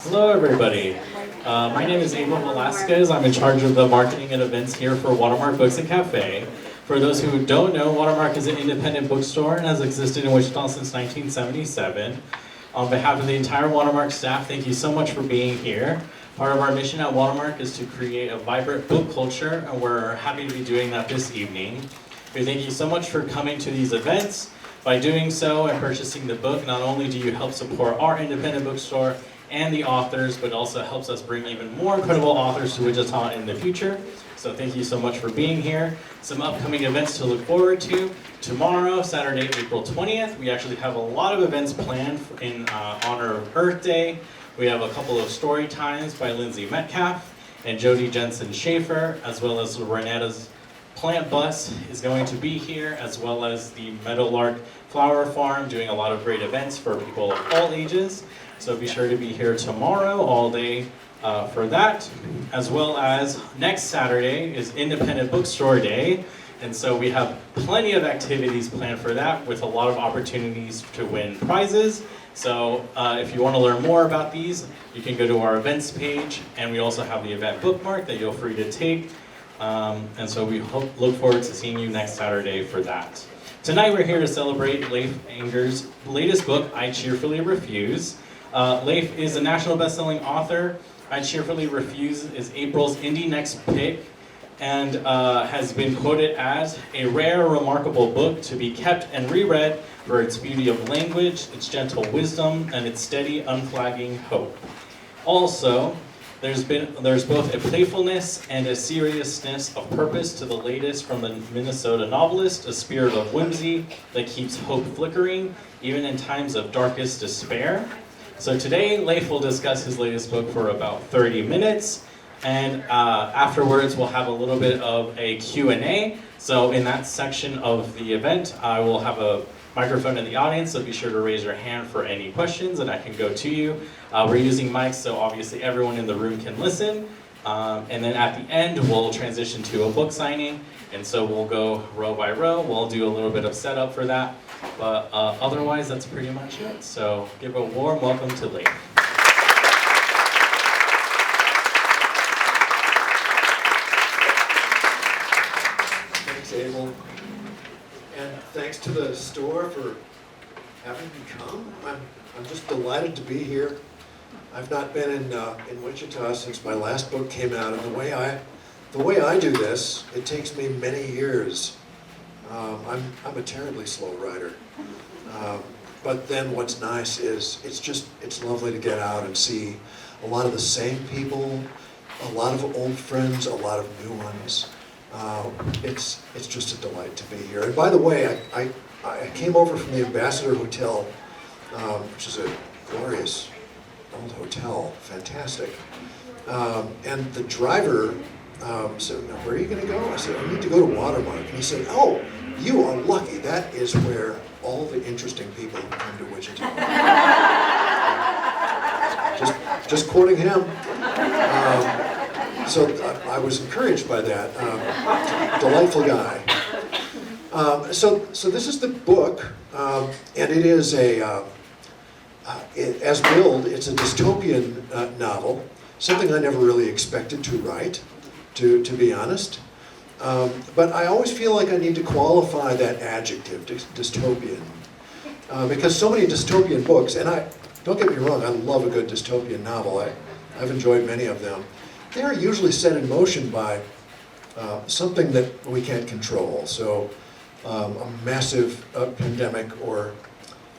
Hello everybody, my name is Abel Velasquez. I'm in charge of the marketing and events here for Watermark Books Café. For those who don't know, Watermark is an independent bookstore and has existed in Wichita since 1977. On behalf of the entire Watermark staff, thank you so much for being here. Part of our mission at Watermark is to create a vibrant book culture, and we're happy to be doing that this evening. We thank you so much for coming to these events. By doing so and purchasing the book, not only do you help support our independent bookstore and the authors, but also helps us bring even more incredible authors to Wichita in the future. So thank you so much for being here. Some upcoming events to look forward to. Tomorrow, Saturday, April 20th, we actually have a lot of events planned in honor of Earth Day. We have a couple of story times by Lindsay Metcalf and Jody Jensen Schaefer, as well as Renetta's Plant Bus is going to be here, as well as the Meadowlark Flower Farm doing a lot of great events for people of all ages. So be sure to be here tomorrow all day for that, as well as next Saturday is Independent Bookstore Day. And so we have plenty of activities planned for that with a lot of opportunities to win prizes. So if you want to learn more about these, you can go to our events page, and we also have the event bookmark that you're free to take. And so we look forward to seeing you next Saturday for that. Tonight we're here to celebrate Leif Enger's latest book, I Cheerfully Refuse. Leif is a national best-selling author. I Cheerfully Refuse is April's Indie Next Pick, and has been quoted as a rare, remarkable book to be kept and reread for its beauty of language, its gentle wisdom, and its steady, unflagging hope. Also, there's both a playfulness and a seriousness of purpose to the latest from the Minnesota novelist, a spirit of whimsy that keeps hope flickering, even in times of darkest despair. So today, Leif will discuss his latest book for about 30 minutes, and afterwards we'll have a little bit of a Q&A. So in that section of the event, I will have a microphone in the audience, so be sure to raise your hand for any questions and I can go to you. We're using mics, so obviously everyone in the room can listen. And then at the end, we'll transition to a book signing, and so we'll go row by row. We'll do a little bit of setup for that. But otherwise, that's pretty much it. So give a warm welcome to Leif. Thanks, Abel. And thanks to the store for having me come. I'm just delighted to be here. I've not been in Wichita since my last book came out, and the way I do this, it takes me many years. I'm a terribly slow writer, but then what's nice is it's lovely to get out and see a lot of the same people, a lot of old friends, a lot of new ones. It's just a delight to be here. And by the way, I came over from the Ambassador Hotel, which is a glorious old hotel, fantastic. And the driver said, "Now, where are you going to go?" I said, "I need to go to Watermark." And he said, "Oh, you are lucky. That is where all the interesting people come to Wichita." just quoting him. So I was encouraged by that. Delightful guy. So this is the book, and it is as billed, it's a dystopian novel, something I never really expected to write, to be honest. But I always feel like I need to qualify that adjective, dystopian, because so many dystopian books, and don't get me wrong, I love a good dystopian novel. I've enjoyed many of them. They are usually set in motion by something that we can't control. So a massive pandemic, or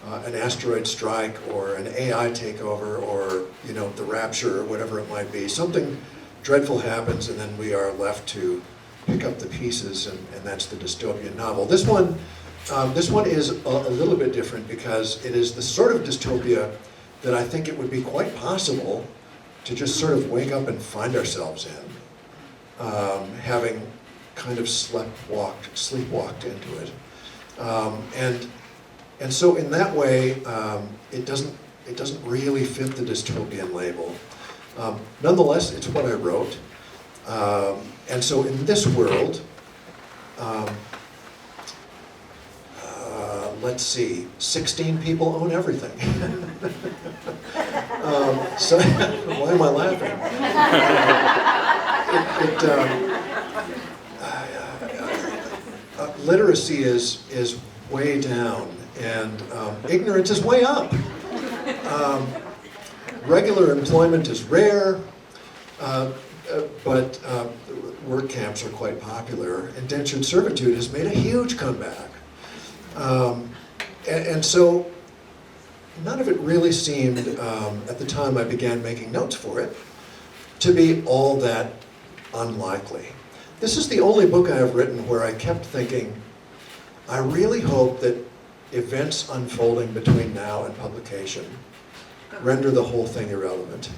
an asteroid strike, or an AI takeover, or the rapture, or whatever it might be. Something dreadful happens, and then we are left to pick up the pieces, and that's the dystopian novel. This one is a little bit different, because it is the sort of dystopia that I think it would be quite possible to just sort of wake up and find ourselves in, having kind of sleepwalked into it. And so in that way, it doesn't really fit the dystopian label. Nonetheless, it's what I wrote. And so in this world, let's see, 16 people own everything. So, why am I laughing? Literacy is way down, and ignorance is way up. Regular employment is rare, but work camps are quite popular. Indentured servitude has made a huge comeback. And so none of it really seemed, at the time I began making notes for it, to be all that unlikely. This is the only book I have written where I kept thinking, I really hope that events unfolding between now and publication render the whole thing irrelevant.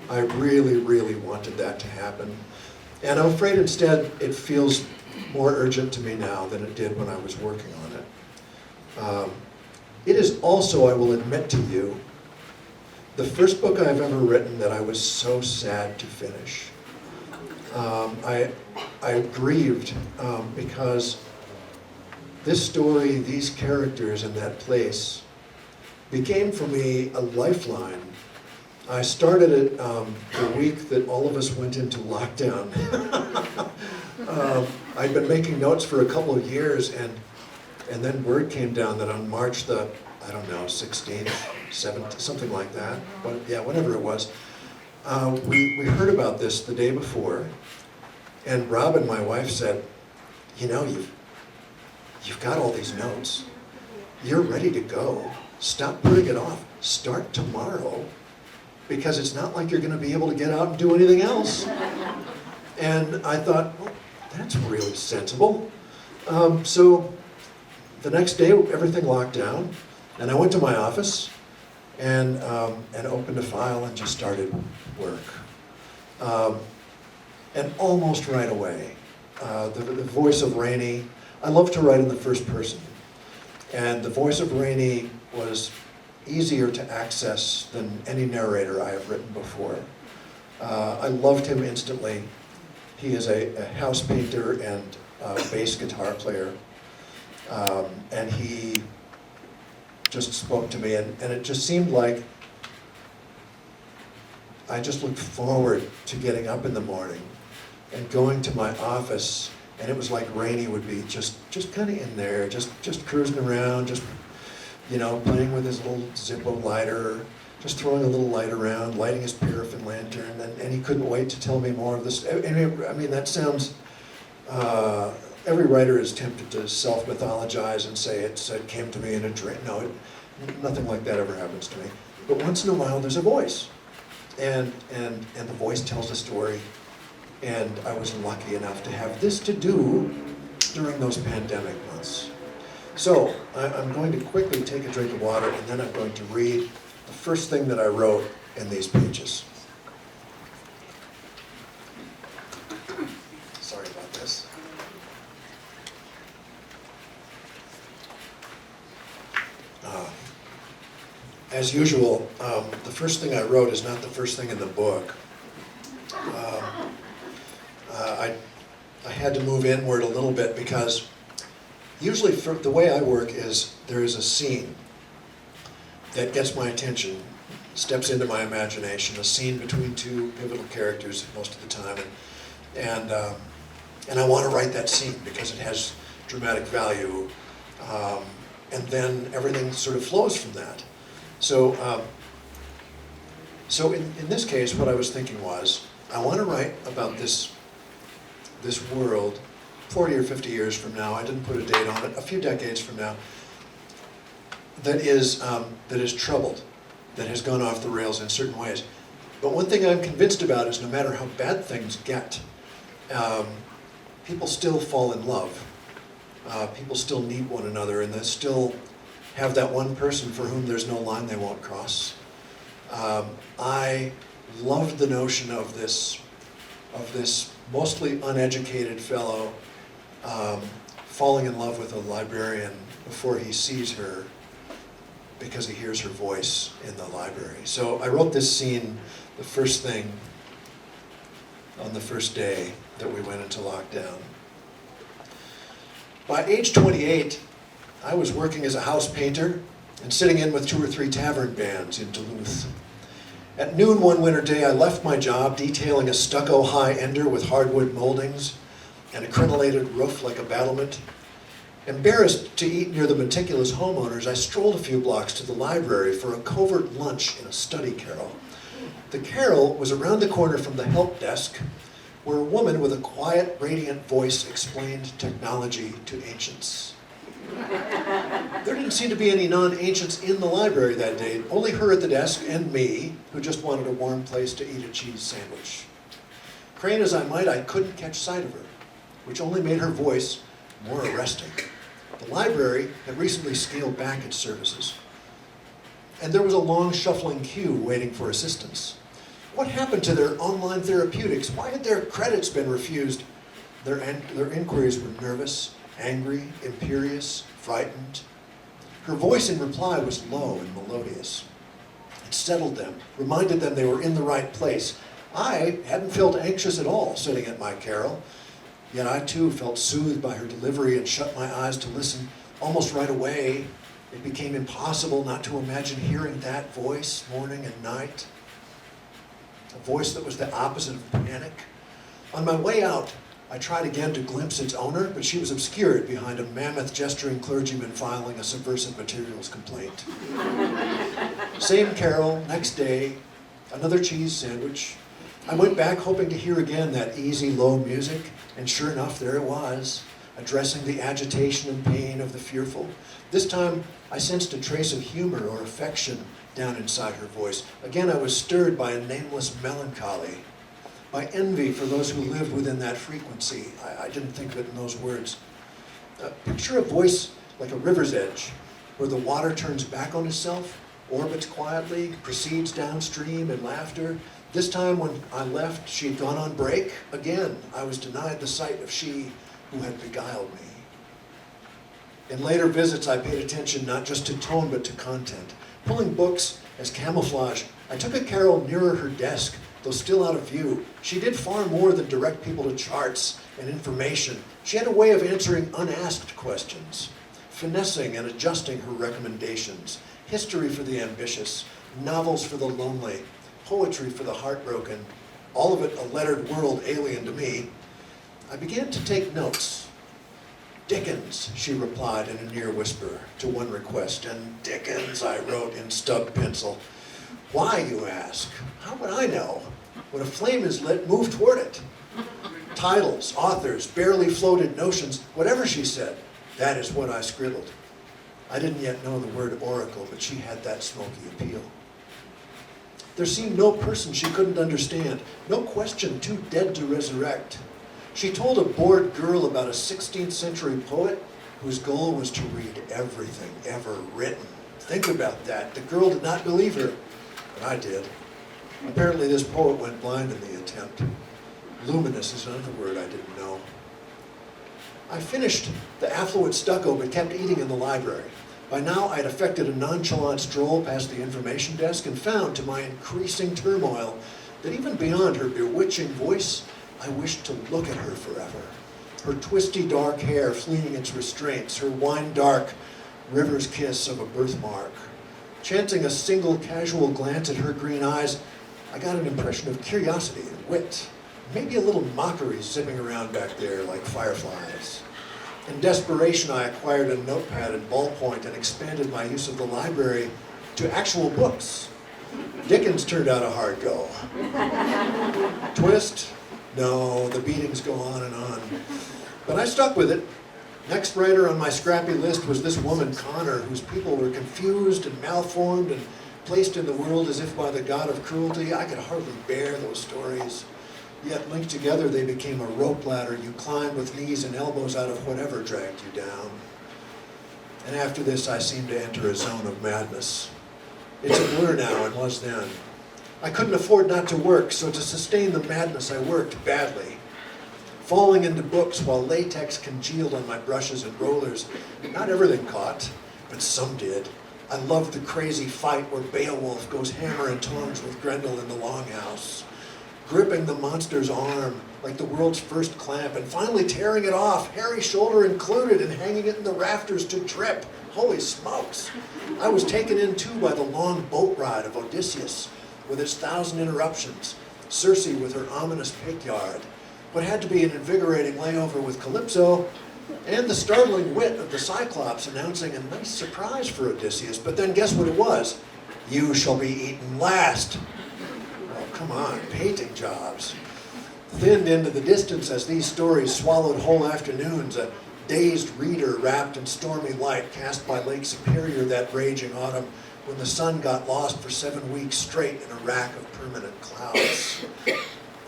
I really, really wanted that to happen. And I'm afraid instead it feels more urgent to me now than it did when I was working on it. It is also, I will admit to you, the first book I've ever written that I was so sad to finish. I grieved because this story, these characters, and that place became for me a lifeline. I started it the week that all of us went into lockdown. I'd been making notes for a couple of years, and then word came down that on March the, I don't know, 16th, 17th, something like that, but yeah, whatever it was, we heard about this the day before, and Robin, my wife, said, you know, you've got all these notes. You're ready to go. Stop putting it off. Start tomorrow, because it's not like you're going to be able to get out and do anything else. And I thought, well, that's really sensible. So the next day, everything locked down, and I went to my office and opened a file and just started work. And almost right away, the voice of Rainey, I love to write in the first person, and the voice of Rainey was easier to access than any narrator I have written before. I loved him instantly. He is a house painter and a bass guitar player, and he just spoke to me, and it just seemed like I just looked forward to getting up in the morning and going to my office, and it was like Rainey would be just kind of in there, just cruising around, just, you know, playing with his little Zippo lighter, just throwing a little light around, lighting his paraffin lantern, and he couldn't wait to tell me more of this. I mean, that sounds, every writer is tempted to self-mythologize and say it came to me in a dream. No, nothing like that ever happens to me. But once in a while, there's a voice, and the voice tells a story, and I was lucky enough to have this to do during those pandemic months. So I'm going to quickly take a drink of water, and then I'm going to read the first thing that I wrote in these pages. Sorry about this. As usual, the first thing I wrote is not the first thing in the book. I had to move inward a little bit because usually the way I work is there is a scene that gets my attention, steps into my imagination, a scene between two pivotal characters most of the time, and I want to write that scene because it has dramatic value, and then everything sort of flows from that. So in this case, what I was thinking was, I want to write about this world 40 or 50 years from now, I didn't put a date on it, a few decades from now, that is troubled, that has gone off the rails in certain ways. But one thing I'm convinced about is no matter how bad things get, people still fall in love. People still need one another, and they still have that one person for whom there's no line they won't cross. I loved the notion of this mostly uneducated fellow falling in love with a librarian before he sees her because he hears her voice in the library. So I wrote this scene, the first thing, on the first day that we went into lockdown. By age 28, I was working as a house painter and sitting in with 2 or 3 tavern bands in Duluth. At noon one winter day, I left my job detailing a stucco high ender with hardwood moldings and a crenellated roof like a battlement. Embarrassed to eat near the meticulous homeowners, I strolled a few blocks to the library for a covert lunch in a study carrel. The carrel was around the corner from the help desk, where a woman with a quiet, radiant voice explained technology to ancients. There didn't seem to be any non-ancients in the library that day, only her at the desk and me, who just wanted a warm place to eat a cheese sandwich. Crane as I might, I couldn't catch sight of her, which only made her voice more arresting. The library had recently scaled back its services, and there was a long shuffling queue waiting for assistance. What happened to their online therapeutics? Why had their credits been refused? Their inquiries were nervous, angry, imperious, frightened. Her voice in reply was low and melodious. It settled them, reminded them they were in the right place. I hadn't felt anxious at all sitting at my carrel, yet I too felt soothed by her delivery and shut my eyes to listen. Almost right away, it became impossible not to imagine hearing that voice morning and night. A voice that was the opposite of panic. On my way out, I tried again to glimpse its owner, but she was obscured behind a mammoth gesturing clergyman filing a subversive materials complaint. Same carol, next day, another cheese sandwich. I went back hoping to hear again that easy, low music, and sure enough, there it was, addressing the agitation and pain of the fearful. This time, I sensed a trace of humor or affection down inside her voice. Again, I was stirred by a nameless melancholy, by envy for those who lived within that frequency. I didn't think of it in those words. Picture a voice like a river's edge, where the water turns back on itself, orbits quietly, proceeds downstream in laughter. This time when I left, she had gone on break. Again, I was denied the sight of she who had beguiled me. In later visits, I paid attention not just to tone, but to content. Pulling books as camouflage, I took a carrel nearer her desk, though still out of view. She did far more than direct people to charts and information. She had a way of answering unasked questions, finessing and adjusting her recommendations. History for the ambitious, novels for the lonely, poetry for the heartbroken, all of it a lettered world alien to me. I began to take notes. Dickens, she replied in a near whisper to one request, and Dickens, I wrote in stub pencil. Why, you ask? How would I know? When a flame is lit, move toward it. Titles, authors, barely floated notions, whatever she said, that is what I scribbled. I didn't yet know the word oracle, but she had that smoky appeal. There seemed no person she couldn't understand, no question too dead to resurrect. She told a bored girl about a 16th century poet whose goal was to read everything ever written. Think about that. The girl did not believe her, but I did. Apparently this poet went blind in the attempt. Luminous is another word I didn't know. I finished the affluent stucco but kept eating in the library. By now I'd effected a nonchalant stroll past the information desk and found, to my increasing turmoil, that even beyond her bewitching voice, I wished to look at her forever. Her twisty dark hair fleeing its restraints, her wine-dark river's kiss of a birthmark. Chancing a single casual glance at her green eyes, I got an impression of curiosity and wit, maybe a little mockery zipping around back there like fireflies. In desperation, I acquired a notepad and ballpoint and expanded my use of the library to actual books. Dickens turned out a hard go. Twist? No, the beatings go on and on. But I stuck with it. Next writer on my scrappy list was this woman, Connor, whose people were confused and malformed and placed in the world as if by the god of cruelty. I could hardly bear those stories. Yet linked together, they became a rope ladder you climbed with knees and elbows out of whatever dragged you down. And after this, I seemed to enter a zone of madness. It's a blur now, and was then. I couldn't afford not to work, so to sustain the madness, I worked badly. Falling into books while latex congealed on my brushes and rollers. Not everything caught, but some did. I loved the crazy fight where Beowulf goes hammer and tongs with Grendel in the longhouse. gripping the monster's arm like the world's first clamp, and finally tearing it off, hairy shoulder included, and hanging it in the rafters to drip. Holy smokes! I was taken in too by the long boat ride of Odysseus, with its 1,000 interruptions, Circe with her ominous pig yard, what had to be an invigorating layover with Calypso, and the startling wit of the Cyclops announcing a nice surprise for Odysseus. But then guess what it was? You shall be eaten last. Oh, come on, painting jobs. Thinned into the distance as these stories swallowed whole afternoons, a dazed reader wrapped in stormy light cast by Lake Superior that raging autumn when the sun got lost for 7 weeks straight in a rack of permanent clouds.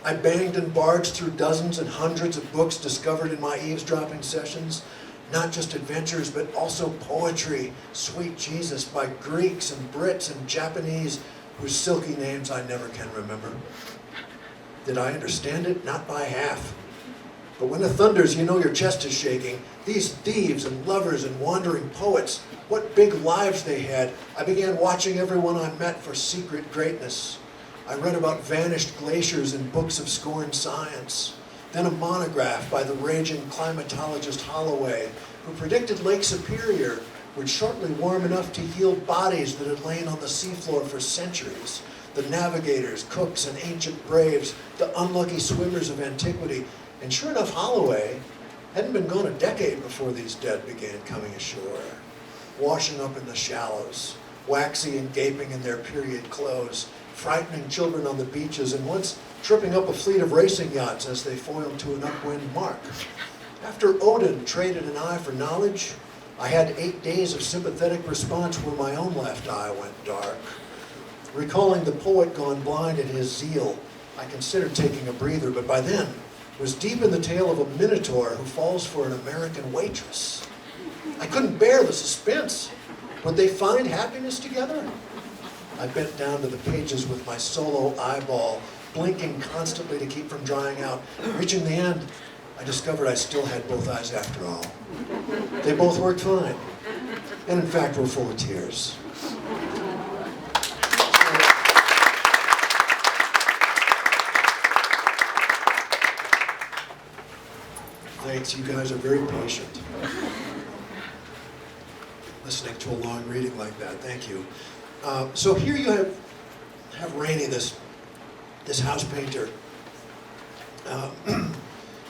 I banged and barged through dozens and hundreds of books discovered in my eavesdropping sessions, not just adventures, but also poetry, sweet Jesus, by Greeks and Brits and Japanese, whose silky names I never can remember. Did I understand it? Not by half. But when it thunders, you know your chest is shaking. These thieves and lovers and wandering poets, what big lives they had. I began watching everyone I met for secret greatness. I read about vanished glaciers in books of scorned science. Then a monograph by the raging climatologist Holloway, who predicted Lake Superior would shortly warm enough to yield bodies that had lain on the seafloor for centuries. The navigators, cooks, and ancient braves, the unlucky swimmers of antiquity. And sure enough, Holloway hadn't been gone a decade before these dead began coming ashore, washing up in the shallows, waxy and gaping in their period clothes, frightening children on the beaches, and once tripping up a fleet of racing yachts as they foiled to an upwind mark. After Odin traded an eye for knowledge, I had 8 days of sympathetic response where my own left eye went dark. Recalling the poet gone blind in his zeal, I considered taking a breather, but by then was deep in the tale of a minotaur who falls for an American waitress. I couldn't bear the suspense. Would they find happiness together? I bent down to the pages with my solo eyeball, blinking constantly to keep from drying out. Reaching the end, I discovered I still had both eyes after all. They both worked fine, and in fact were full of tears. Thanks, you guys are very patient. Listening to a long reading like that, thank you. So here you have Rainey, this house painter,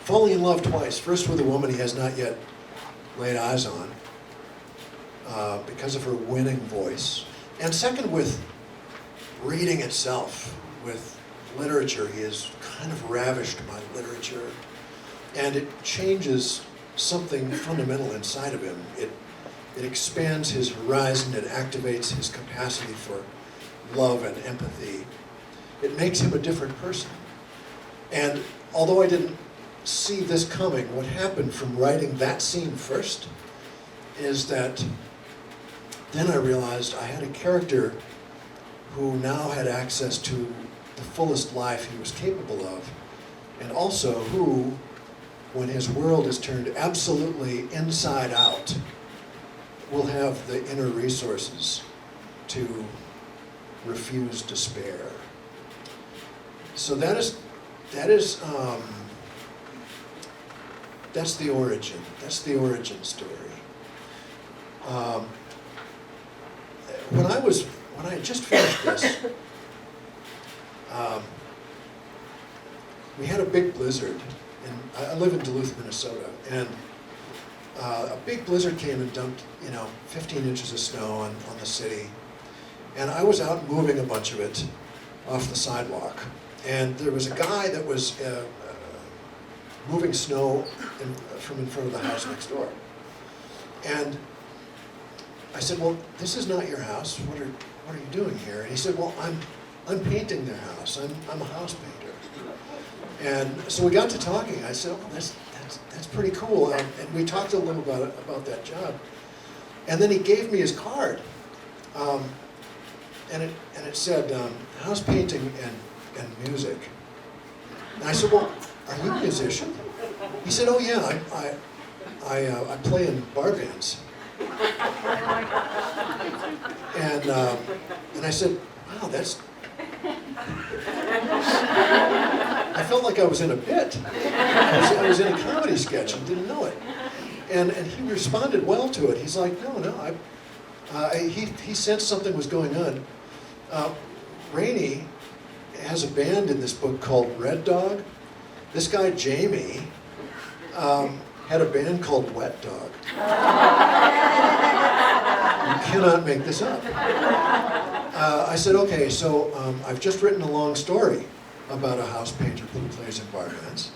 falling in love twice. First with a woman he has not yet laid eyes on because of her winning voice. And second with reading itself, with literature. He is kind of ravished by literature. And it changes something fundamental inside of him. It expands his horizon, it activates his capacity for love and empathy. It makes him a different person. And although I didn't see this coming, what happened from writing that scene first is that then I realized I had a character who now had access to the fullest life he was capable of, and also who, when his world is turned absolutely inside out, will have the inner resources to refuse despair. So that's the origin. That's the origin story. When I had just finished this, we had a big blizzard. I live in Duluth, Minnesota, and a big blizzard came and dumped, 15 inches of snow on the city. And I was out moving a bunch of it off the sidewalk. And there was a guy that was moving snow from in front of the house next door. And I said, well, this is not your house. What are you doing here? And he said, well, I'm painting their house. I'm a house painter. And so we got to talking. I said, oh, that's pretty cool. And we talked a little about that job. And then he gave me his card. And it said, house painting and music. And I said, well, are you a musician? He said, oh yeah, I play in bar bands. And I said, wow, felt like I was in a bit. I was in a comedy sketch and didn't know it. And he responded well to it. He's like, no, he sensed something was going on. Rainey has a band in this book called Red Dog. This guy, Jamie, had a band called Wet Dog. You cannot make this up. I said, okay, so I've just written a long story about a house painter who plays in bar bands.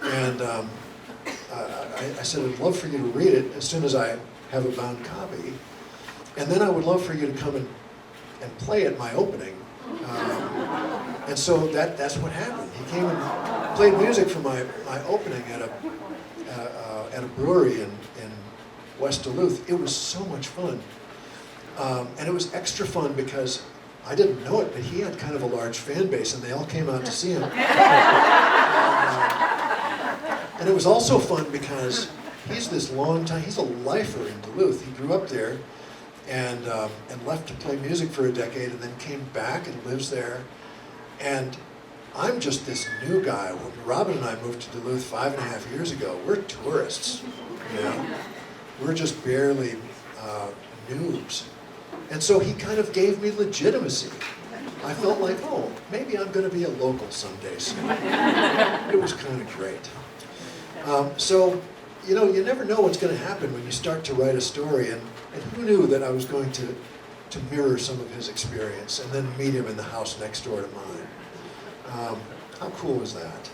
And I said, I'd love for you to read it as soon as I have a bound copy. And then I would love for you to come and play at my opening. And so that's what happened. He came and played music for my opening at a brewery in West Duluth. It was so much fun. And it was extra fun because I didn't know it, but he had kind of a large fan base, and they all came out to see him. And it was also fun because he's a lifer in Duluth. He grew up there and left to play music for a decade and then came back and lives there. And I'm just this new guy. When Robin and I moved to Duluth 5.5 years ago, we're tourists, you know? We're just barely noobs. And so he kind of gave me legitimacy. I felt like, oh, maybe I'm going to be a local someday soon. It was kind of great. So, you know, you never know what's going to happen when you start to write a story. And who knew that I was going to mirror some of his experience and then meet him in the house next door to mine. How cool was that?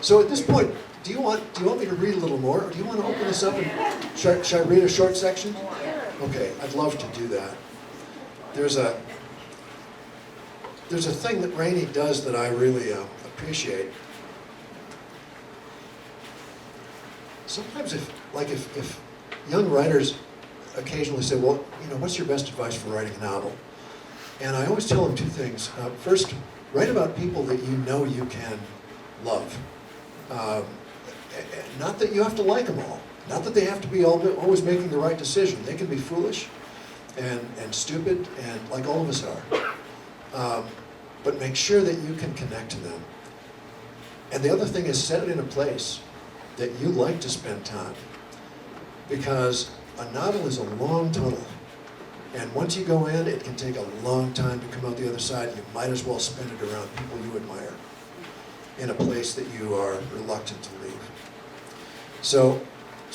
So at this point, do you want me to read a little more, or do you want to open this up and should I read a short section? Okay, I'd love to do that. There's a thing that Rainey does that I really appreciate. Sometimes if young writers occasionally say, well, you know, what's your best advice for writing a novel? And I always tell them two things. First, write about people that you know you can love. Not that you have to like them all. Not that they have to be always making the right decision. They can be foolish and stupid, and like all of us are. But make sure that you can connect to them. And the other thing is, set it in a place that you like to spend time. Because a novel is a long tunnel. And once you go in, it can take a long time to come out the other side. You might as well spend it around people you admire in a place that you are reluctant to leave. So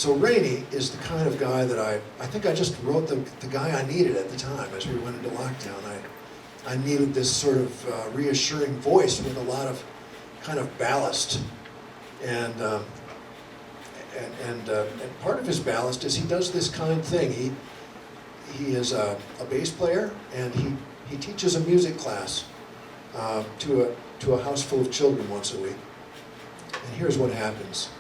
Rainey is the kind of guy that I think I just wrote the guy I needed at the time as we went into lockdown. I needed this sort of reassuring voice with a lot of kind of ballast. And part of his ballast is he does this kind thing. He is a bass player, and he teaches a music class to a house full of children once a week. And here's what happens.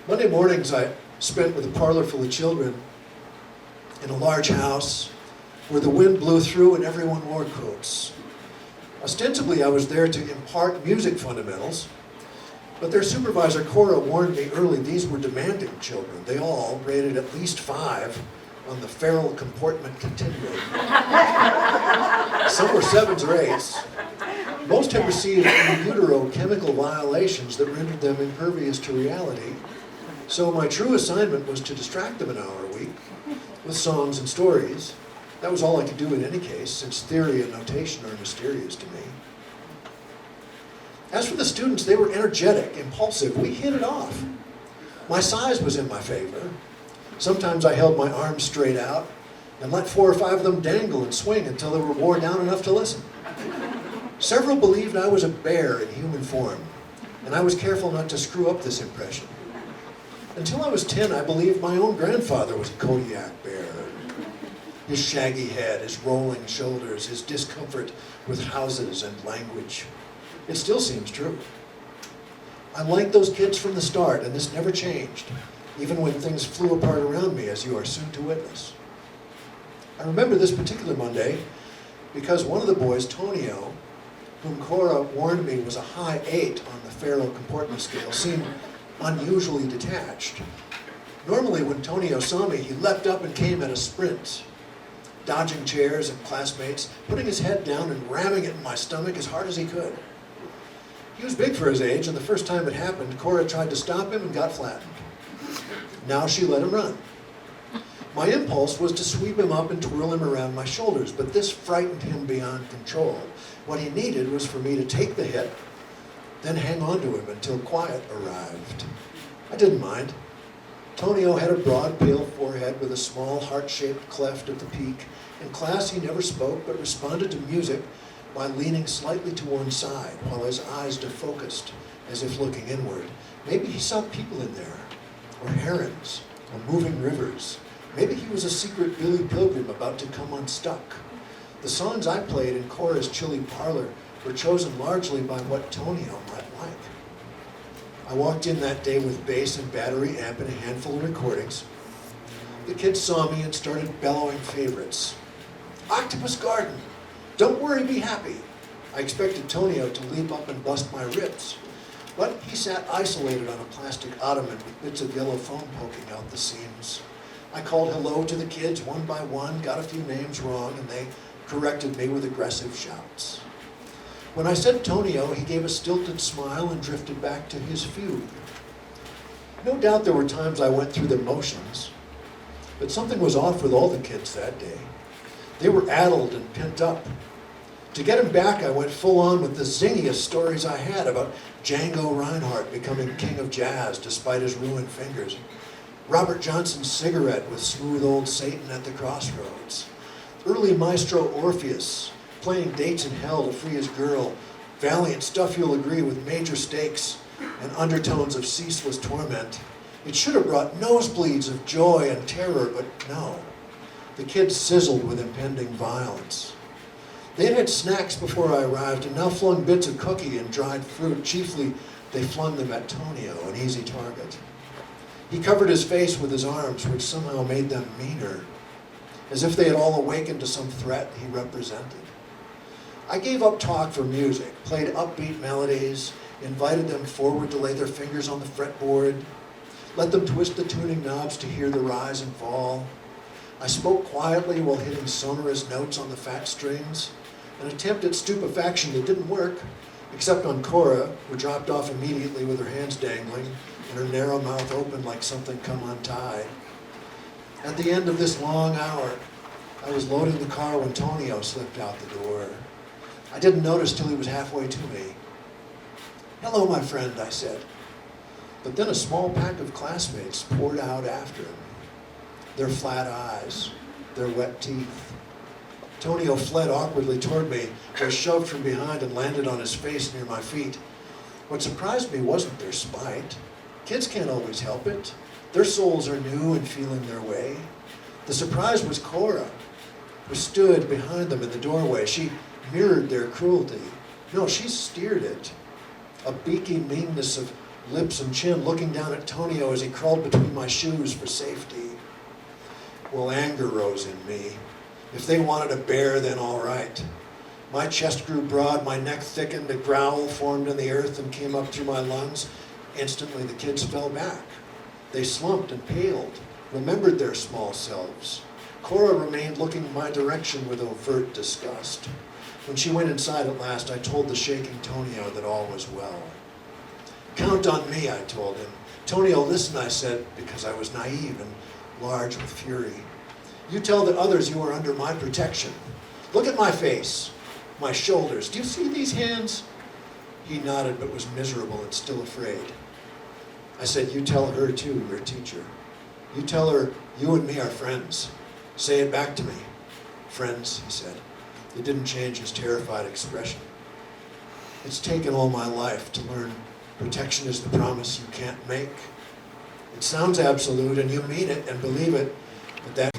Monday mornings I spent with a parlor full of children in a large house where the wind blew through and everyone wore coats. Ostensibly I was there to impart music fundamentals, but their supervisor, Cora, warned me early these were demanding children. They all rated at least 5 on the feral comportment continuum. Some were 7s or 8s. Most had received in utero chemical violations that rendered them impervious to reality. So my true assignment was to distract them an hour a week with songs and stories. That was all I could do in any case, since theory and notation are mysterious to me. As for the students, they were energetic, impulsive. We hit it off. My size was in my favor. Sometimes I held my arms straight out and let 4 or 5 of them dangle and swing until they were worn down enough to listen. Several believed I was a bear in human form, and I was careful not to screw up this impression. Until I was 10, I believed my own grandfather was a Kodiak bear. His shaggy head, his rolling shoulders, his discomfort with houses and language. It still seems true. I liked those kids from the start, and this never changed, even when things flew apart around me, as you are soon to witness. I remember this particular Monday because one of the boys, Tonio, whom Cora warned me was a high 8 on the feral comportment scale, seemed unusually detached. Normally when Tonio saw me, he leapt up and came at a sprint. dodging chairs and classmates, putting his head down and ramming it in my stomach as hard as he could. He was big for his age, and the first time it happened, Cora tried to stop him and got flattened. Now she let him run. My impulse was to sweep him up and twirl him around my shoulders, but this frightened him beyond control. What he needed was for me to take the hit, then hang on to him until quiet arrived. I didn't mind. Tonio had a broad, pale forehead with a small, heart-shaped cleft at the peak. In class, he never spoke, but responded to music by leaning slightly to one side, while his eyes defocused, as if looking inward. Maybe he saw people in there, or herons, or moving rivers. Maybe he was a secret Billy Pilgrim about to come unstuck. The songs I played in Cora's chilly parlor were chosen largely by what Tonio might like. I walked in that day with bass and battery amp and a handful of recordings. The kids saw me and started bellowing favorites. Octopus Garden, Don't Worry, Be Happy. I expected Tonio to leap up and bust my ribs, but he sat isolated on a plastic ottoman with bits of yellow foam poking out the seams. I called hello to the kids one by one, got a few names wrong, and they corrected me with aggressive shouts. When I said Tonio, he gave a stilted smile and drifted back to his fugue. No doubt there were times I went through the motions, but something was off with all the kids that day. They were addled and pent up. To get him back, I went full on with the zingiest stories I had about Django Reinhardt becoming king of jazz despite his ruined fingers, Robert Johnson's cigarette with smooth old Satan at the crossroads, early maestro Orpheus playing dates in hell to free his girl, valiant stuff you'll agree with major stakes and undertones of ceaseless torment. It should have brought nosebleeds of joy and terror, but no. The kids sizzled with impending violence. They had had snacks before I arrived and now flung bits of cookie and dried fruit. Chiefly, they flung them at Tonio, an easy target. He covered his face with his arms, which somehow made them meaner, as if they had all awakened to some threat he represented. I gave up talk for music, played upbeat melodies, invited them forward to lay their fingers on the fretboard, let them twist the tuning knobs to hear the rise and fall. I spoke quietly while hitting sonorous notes on the fat strings, an attempt at stupefaction that didn't work, except on Cora, who dropped off immediately with her hands dangling and her narrow mouth open like something come untied. At the end of this long hour, I was loading the car when Tonio slipped out the door. I didn't notice till he was halfway to me. "Hello, my friend," I said. But then a small pack of classmates poured out after him, their flat eyes, their wet teeth. Tonio fled awkwardly toward me, was shoved from behind and landed on his face near my feet. What surprised me wasn't their spite. Kids can't always help it. Their souls are new and feeling their way. The surprise was Cora, who stood behind them in the doorway. She mirrored their cruelty. No, she steered it. A beaky meanness of lips and chin, looking down at Tonio as he crawled between my shoes for safety. Well, anger rose in me. If they wanted a bear, then all right. My chest grew broad, my neck thickened, a growl formed in the earth and came up through my lungs. Instantly, the kids fell back. They slumped and paled, remembered their small selves. Cora remained looking my direction with overt disgust. When she went inside at last, I told the shaking Tonio that all was well. "Count on me," I told him. "Tonio, listen," I said, because I was naive and large with fury. "You tell the others you are under my protection. Look at my face, my shoulders. Do you see these hands?" He nodded but was miserable and still afraid. I said, "You tell her too, your teacher. You tell her you and me are friends. Say it back to me." "Friends," he said. It didn't change his terrified expression. "It's taken all my life to learn protection is the promise you can't make. It sounds absolute and you mean it and believe it, but that,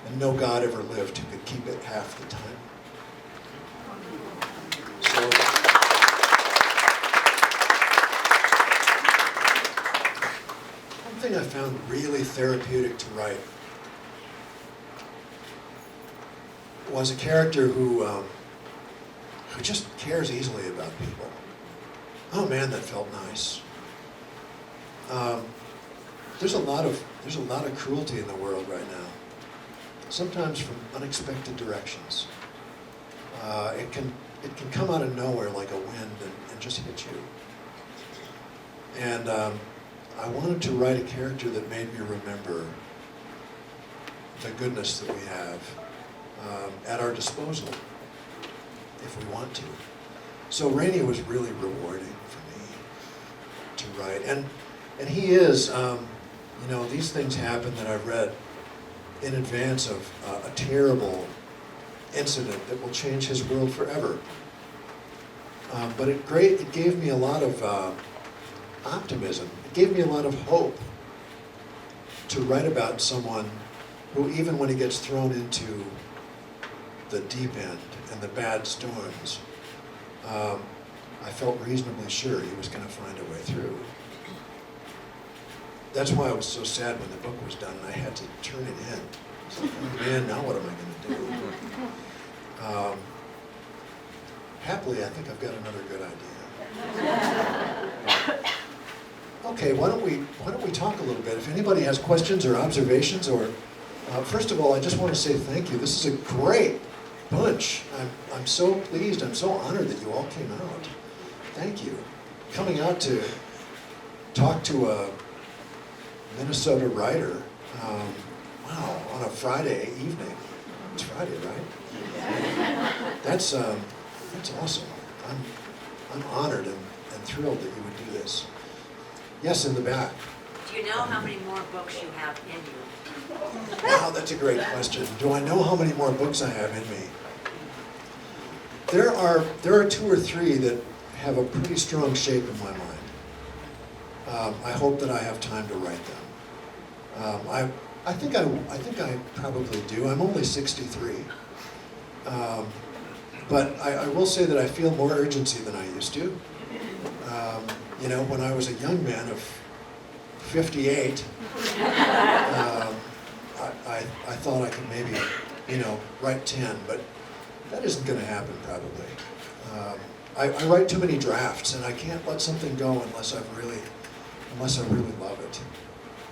and no God ever lived who could keep it half the time." So, one thing I found really therapeutic to write was a character who just cares easily about people. Oh man, that felt nice. There's a lot of cruelty in the world right now. sometimes from unexpected directions. It can come out of nowhere like a wind and just hit you. And I wanted to write a character that made me remember the goodness that we have at our disposal, if we want to. So Rainey was really rewarding for me to write. And he is, these things happen that I've read in advance of a terrible incident that will change his world forever. But it gave me a lot of optimism. It gave me a lot of hope to write about someone who, even when he gets thrown into the deep end and the bad storms, I felt reasonably sure he was going to find a way through. That's why I was so sad when the book was done and I had to turn it in. It's like, oh man, now what am I going to do? Happily, I think I've got another good idea. Okay, why don't we talk a little bit? If anybody has questions or observations, or first of all, I just want to say thank you. This is a great bunch. I'm so pleased. I'm so honored that you all came out. Thank you. Coming out to talk to a Minnesota writer. Wow, on a Friday evening. It's Friday, right? That's awesome. I'm honored and thrilled that you would do this. Yes, in the back. Do you know how many more books you have in you? Wow, that's a great question. Do I know how many more books I have in me? There are 2 or 3 that have a pretty strong shape in my mind. I hope that I have time to write them. I think I probably do. I'm only 63. But I will say that I feel more urgency than I used to. When I was a young man of 58, I thought I could maybe, write 10, but that isn't going to happen probably. I write too many drafts, and I can't let something go unless I really love it,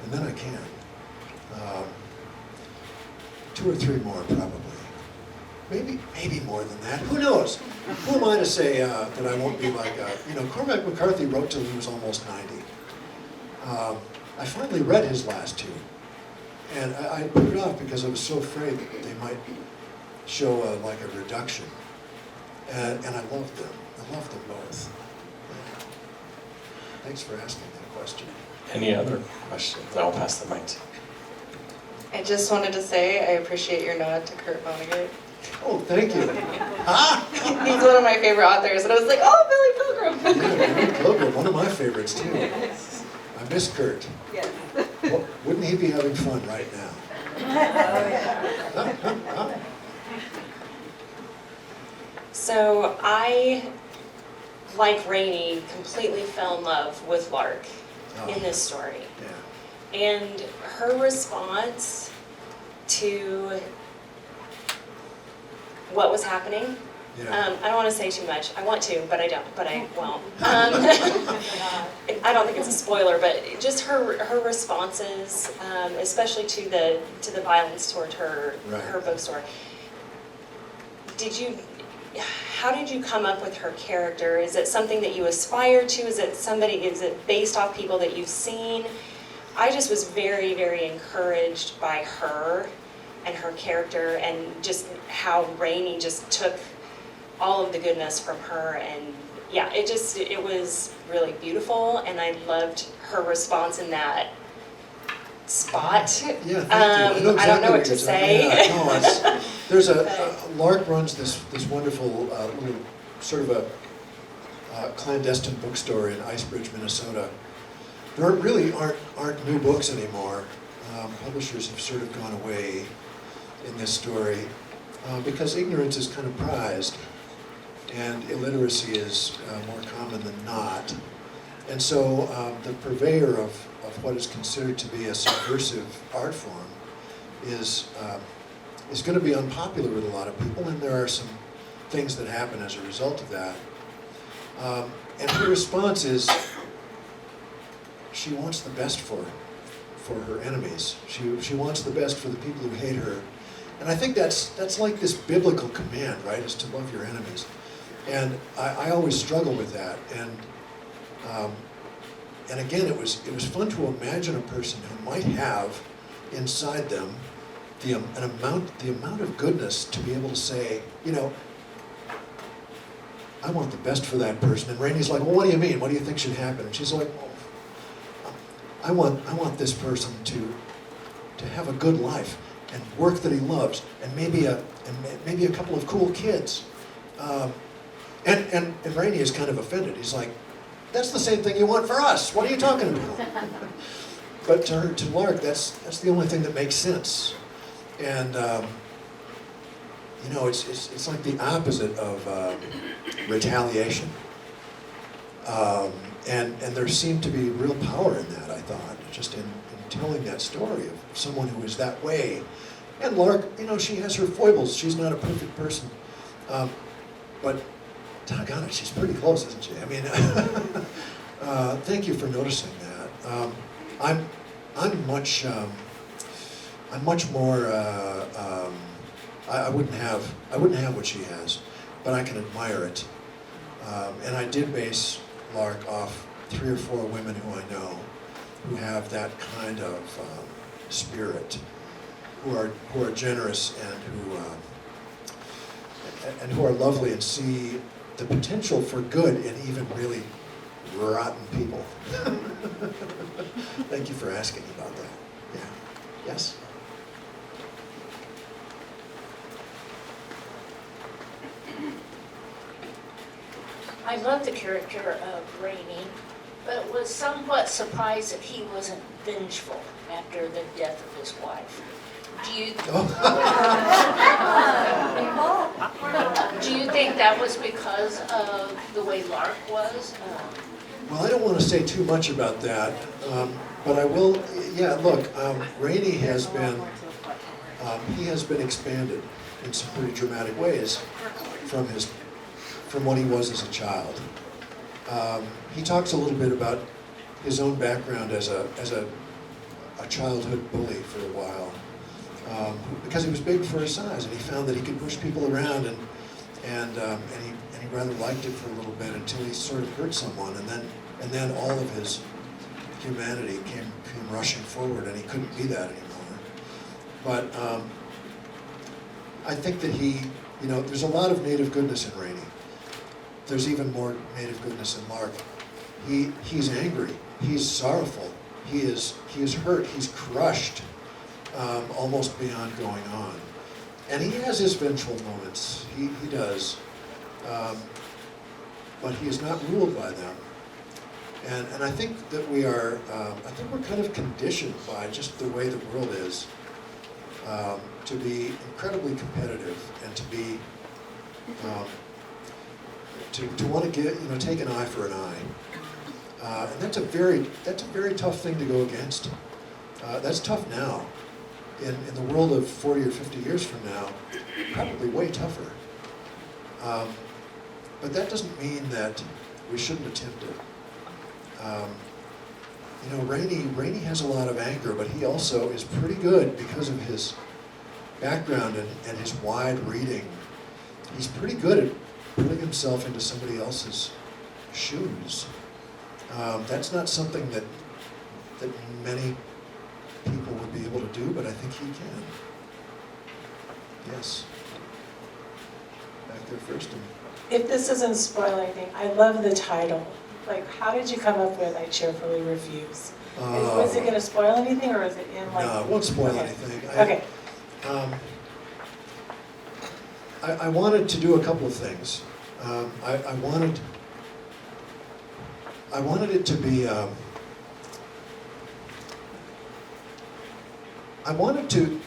and then I can. 2 or 3 more probably. Maybe more than that. Who knows? Who am I to say that I won't be like, Cormac McCarthy wrote till he was almost 90. I finally read his last 2. And I put it off because I was so afraid that they might show a reduction. And I loved them. I loved them both. Yeah. Thanks for asking that question. Any other questions? I'll pass the mic to you. I just wanted to say I appreciate your nod to Kurt Vonnegut. Oh, thank you. He's one of my favorite authors, and I was like, oh, Billy Pilgrim. Yeah, Billy Pilgrim, one of my favorites too. I miss Kurt. Yes. Well, wouldn't he be having fun right now? So I, like Rainey, completely fell in love with Lark in this story. Yeah. And her response to what was happening, Yeah. I don't want to say too much. I want to, but I won't. I don't think it's a spoiler, but just her responses, especially to the violence toward her bookstore. How did you come up with her character? Is it something that you aspire to? Is it based off people that you've seen? I just was very, very encouraged by her and her character, and just how Rainey just took all of the goodness from her, and yeah, it was really beautiful, and I loved her response in that spot. Yeah, thank you. I don't know what to say. Yeah, no, there's Lark runs this wonderful little sort of a clandestine bookstore in Icebridge, Minnesota. There really aren't new books anymore. Publishers have sort of gone away in this story because ignorance is kind of prized, and illiteracy is more common than not. And so the purveyor of what is considered to be a subversive art form is going to be unpopular with a lot of people, and there are some things that happen as a result of that. And her response is, she wants the best for her enemies. She wants the best for the people who hate her. And I think that's like this biblical command, right, is to love your enemies. And I always struggle with that. And again, it was fun to imagine a person who might have inside them the amount of goodness to be able to say, you know, I want the best for that person. And Rainey's like, well, what do you mean? What do you think should happen? And she's like, well, I want this person to have a good life and work that he loves, and maybe a couple of cool kids. And Rainey is kind of offended. He's like, that's the same thing you want for us. What are you talking about? But to Lark, that's the only thing that makes sense. And you know, it's like the opposite of retaliation. And there seemed to be real power in that, I thought, just in telling that story of someone who is that way. And Lark, you know, she has her foibles. She's not a perfect person. But doggone it, she's pretty close, isn't she? I mean, thank you for noticing that. I'm much more. I wouldn't have what she has, but I can admire it. And I did base Lark off 3 or 4 women who I know who have that kind of spirit, who are generous and who are lovely and see the potential for good in even really rotten people. Thank you for asking about that. Yeah. Yes? I love the character of Rainey, but was somewhat surprised that he wasn't vengeful after the death of his wife. Do you think that was because of the way Lark was? Well, I don't want to say too much about that, but I will. Yeah, look, Rainey has been expanded in some pretty dramatic ways from what he was as a child. He talks a little bit about his own background as a childhood bully for a while, because he was big for his size, and he found that he could push people around, and he rather liked it for a little bit until he sort of hurt someone, and then all of his humanity came rushing forward, and he couldn't be that anymore. But I think that there's a lot of native goodness in Rainey. There's even more native goodness in Lark. He's angry. He's sorrowful. He is hurt. He's crushed, almost beyond going on. And he has his vengeful moments. He does. But he is not ruled by them. And I think that we're kind of conditioned by just the way the world is, to be incredibly competitive and to be to want to take an eye for an eye. And that's a very tough thing to go against. That's tough now. In the world of 40 or 50 years from now, probably way tougher. But that doesn't mean that we shouldn't attempt it. Rainey has a lot of anger, but he also is pretty good because of his background and his wide reading. He's pretty good at putting himself into somebody else's shoes. That's not something that many people would be able to do, but I think he can. Yes. Back there first. If this doesn't spoil anything, I love the title. Like, how did you come up with I Cheerfully Refuse? Was it going to spoil anything, or is it in like... No, it won't spoil okay. anything. Okay. I wanted to do a couple of things. I wanted it to be... I wanted to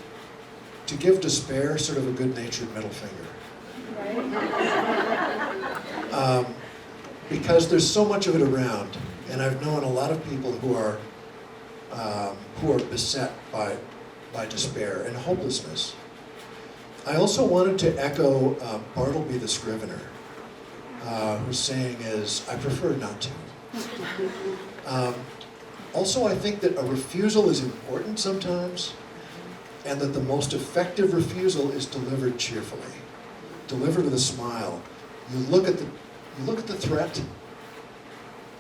give despair sort of a good-natured middle finger. Right. Because there's so much of it around, and I've known a lot of people who are beset by despair and hopelessness. I also wanted to echo Bartleby the Scrivener, whose saying is, "I prefer not to." Also, I think that a refusal is important sometimes. and that the most effective refusal is delivered cheerfully, delivered with a smile. You look at the threat,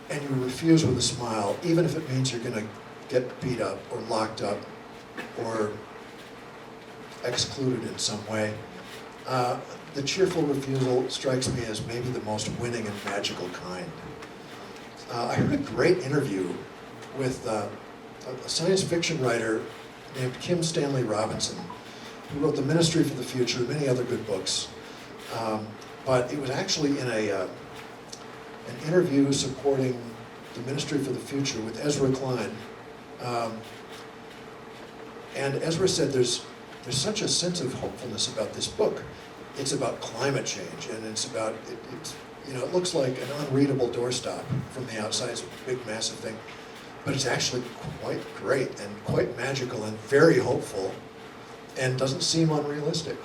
and you refuse with a smile, even if it means you're going to get beat up or locked up or excluded in some way. The cheerful refusal strikes me as maybe the most winning and magical kind. I heard a great interview with a science fiction writer named Kim Stanley Robinson, who wrote The Ministry for the Future and many other good books. But it was actually in an interview supporting The Ministry for the Future with Ezra Klein. And Ezra said there's such a sense of hopefulness about this book. It's about climate change, and it's about, it looks like an unreadable doorstop from the outside. It's a big, massive thing. But it's actually quite great and quite magical and very hopeful and doesn't seem unrealistic.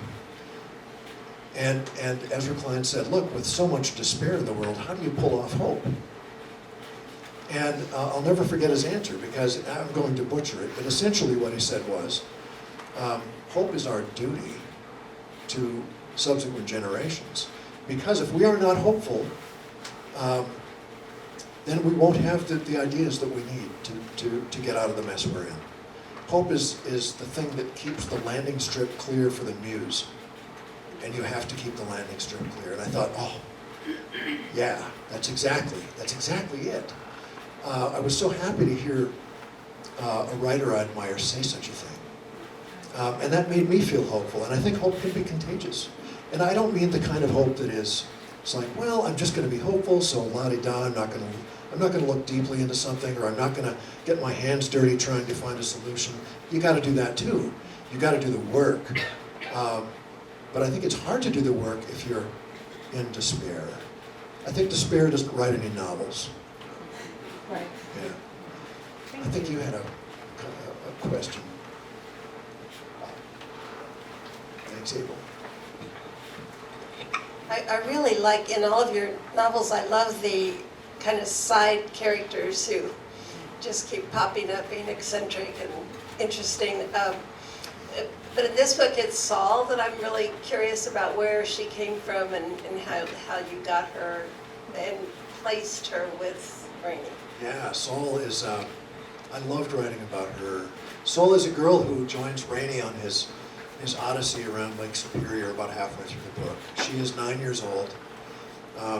And Ezra Klein said, look, with so much despair in the world, how do you pull off hope? And I'll never forget his answer, because I'm going to butcher it, but essentially what he said was, hope is our duty to subsequent generations. Because if we are not hopeful, then we won't have the ideas that we need to get out of the mess we're in. Hope is the thing that keeps the landing strip clear for the muse. And you have to keep the landing strip clear. And I thought, oh, yeah, that's exactly it. I was so happy to hear a writer I admire say such a thing. And that made me feel hopeful. And I think hope can be contagious. And I don't mean the kind of hope that it's like, well, I'm just going to be hopeful, so la-di-da, I'm not going to look deeply into something, or I'm not going to get my hands dirty trying to find a solution. You got to do that too. You got to do the work. But I think it's hard to do the work if you're in despair. I think despair doesn't write any novels. Right. Yeah. I think you had a question. Thanks, Abel. I really like, in all of your novels, I love the kind of side characters who just keep popping up, being eccentric and interesting. But in this book, it's Saul that I'm really curious about, where she came from and how you got her and placed her with Rainey. Yeah, Saul is, I loved writing about her. Saul is a girl who joins Rainey on his odyssey around Lake Superior about halfway through the book. She is 9 years old.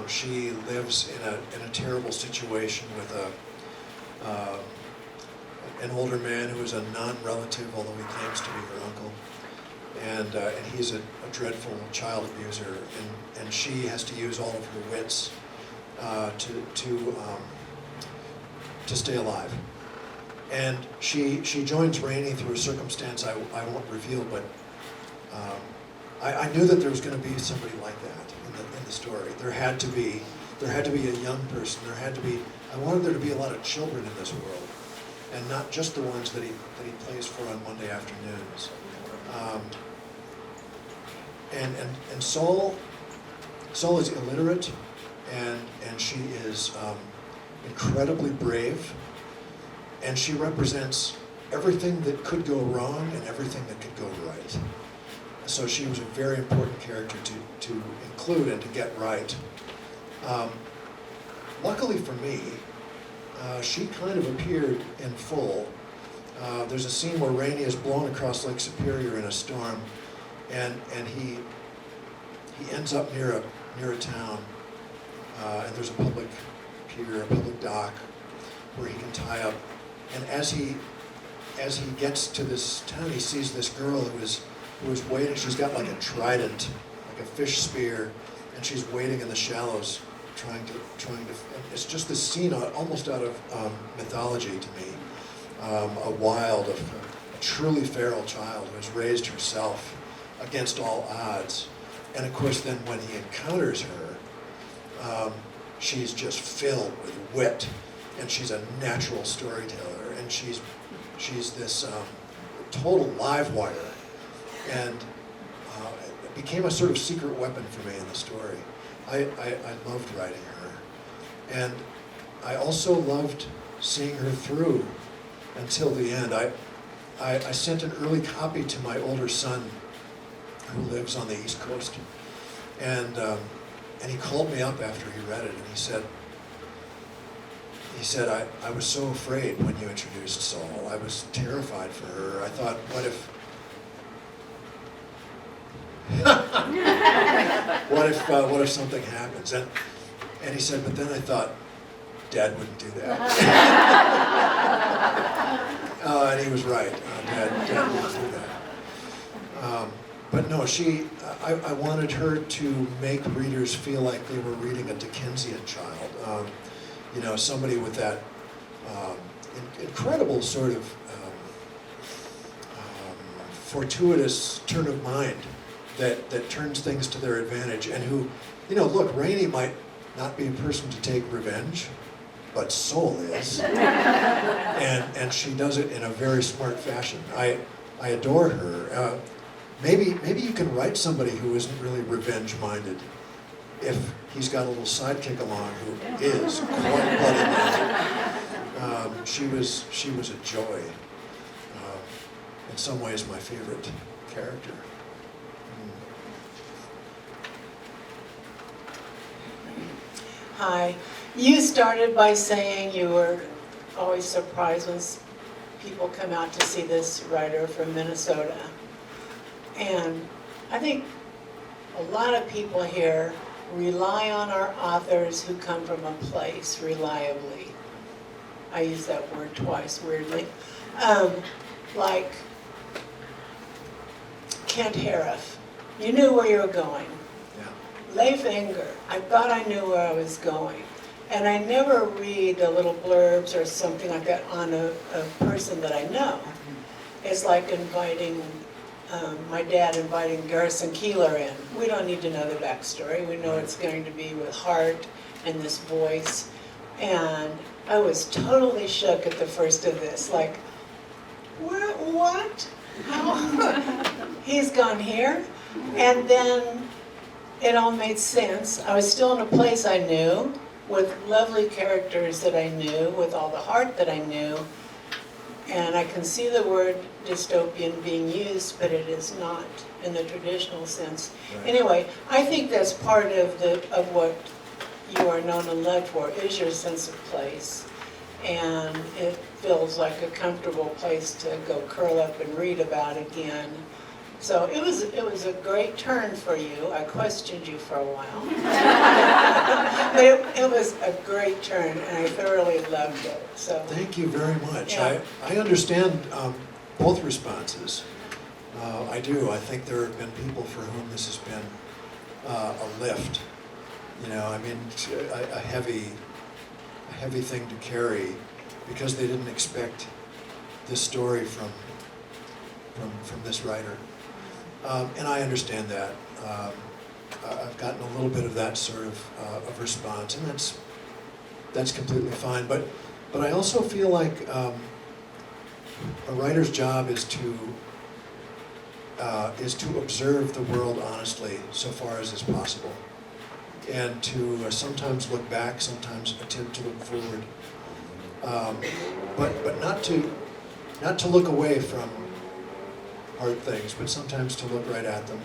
She lives in a terrible situation with an older man who is a non-relative, although he claims to be her uncle. And he's a dreadful child abuser, and she has to use all of her wits to stay alive. And she joins Rainey through a circumstance I won't reveal, but I knew that there was going to be somebody like that in the story. There had to be a young person. I wanted there to be a lot of children in this world, and not just the ones that he plays for on Monday afternoons. And Saul is illiterate, and she is incredibly brave, and she represents everything that could go wrong and everything that could go right. So she was a very important character to include and to get right. Luckily for me, she kind of appeared in full. There's a scene where Rainey is blown across Lake Superior in a storm, and he ends up near a town, and there's a public pier, a public dock, where he can tie up. And as he gets to this town, he sees this girl who is waiting. She's got like a trident, like a fish spear, and she's waiting in the shallows, trying to. It's just this scene almost out of mythology to me. A truly feral child who has raised herself against all odds, and of course, then when he encounters her, she's just filled with wit, and she's a natural storyteller, and she's this total live wire. And it became a sort of secret weapon for me in the story. I loved writing her. And I also loved seeing her through until the end. I sent an early copy to my older son, who lives on the East Coast, and he called me up after he read it, and he said, I was so afraid when you introduced Saul. I was terrified for her. I thought, what if something happens? And he said, but then I thought, Dad wouldn't do that. And he was right. Dad wouldn't do that. But no, I wanted her to make readers feel like they were reading a Dickensian child. You know, somebody with that incredible sort of fortuitous turn of mind that turns things to their advantage, and who, you know, look, Rainey might not be a person to take revenge, but Soul is, and she does it in a very smart fashion. I adore her. Maybe you can write somebody who isn't really revenge-minded, if he's got a little sidekick along who is quite bloody-minded. She was a joy. In some ways, my favorite character. Hi. You started by saying you were always surprised when people come out to see this writer from Minnesota. And I think a lot of people here rely on our authors who come from a place reliably. I use that word twice, weirdly. Like Kent Harif. You knew where you were going. Yeah. Leif Enger, I thought I knew where I was going. And I never read the little blurbs or something like that on a person that I know. It's like inviting, my dad inviting Garrison Keillor in. We don't need to know the backstory. We know it's going to be with heart and this voice. And I was totally shook at the first of this, like, what? How? He's gone here? And then it all made sense. I was still in a place I knew, with lovely characters that I knew, with all the heart that I knew. And I can see the word dystopian being used, but it is not in the traditional sense. Right. Anyway, I think that's part of what you are known and loved for, is your sense of place. And it feels like a comfortable place to go curl up and read about again. So it was a great turn for you. I questioned you for a while. But it was a great turn, and I thoroughly loved it. So Thank you very much. Yeah. I understand both responses. I do. I think there have been people for whom this has been a lift. You know, I mean, a heavy thing to carry, because they didn't expect this story from this writer. And I understand that. I've gotten a little bit of that sort of response, and that's completely fine. But I also feel like a writer's job is to observe the world honestly, so far as is possible, and to sometimes look back, sometimes attempt to look forward, but not to look away from hard things, but sometimes to look right at them,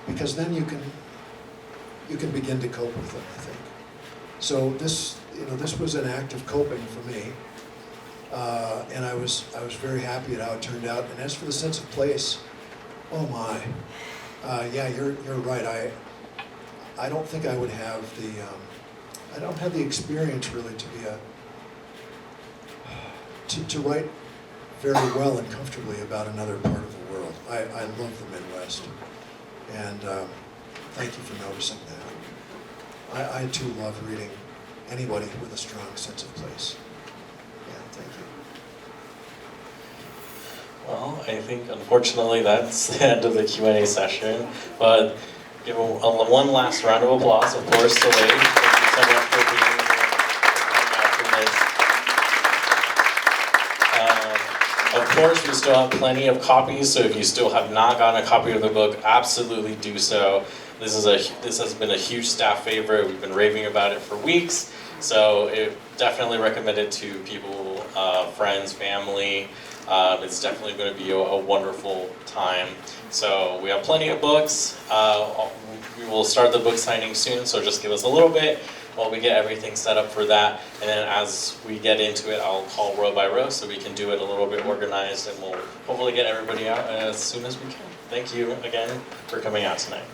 because then you can begin to cope with them, I think. So this was an act of coping for me, and I was very happy at how it turned out. And as for the sense of place, oh my, yeah, you're right. I don't think I would have I don't have the experience really to be to write very well and comfortably about another part of the world. I love the Midwest, and thank you for noticing that. I too love reading anybody with a strong sense of place. Yeah, thank you. Well, I think unfortunately that's the end of the Q&A session, but give one last round of applause, of course, to Leif. Thank you so much for being here after this. Of course, we still have plenty of copies, so if you still have not gotten a copy of the book, absolutely do so. This has been a huge staff favorite. We've been raving about it for weeks, so it definitely recommend it to people, friends, family. It's definitely going to be a wonderful time. So we have plenty of books. We will start the book signing soon, so just give us a little bit while we get everything set up for that. And then as we get into it, I'll call row by row so we can do it a little bit organized, and we'll hopefully get everybody out as soon as we can. Thank you again for coming out tonight.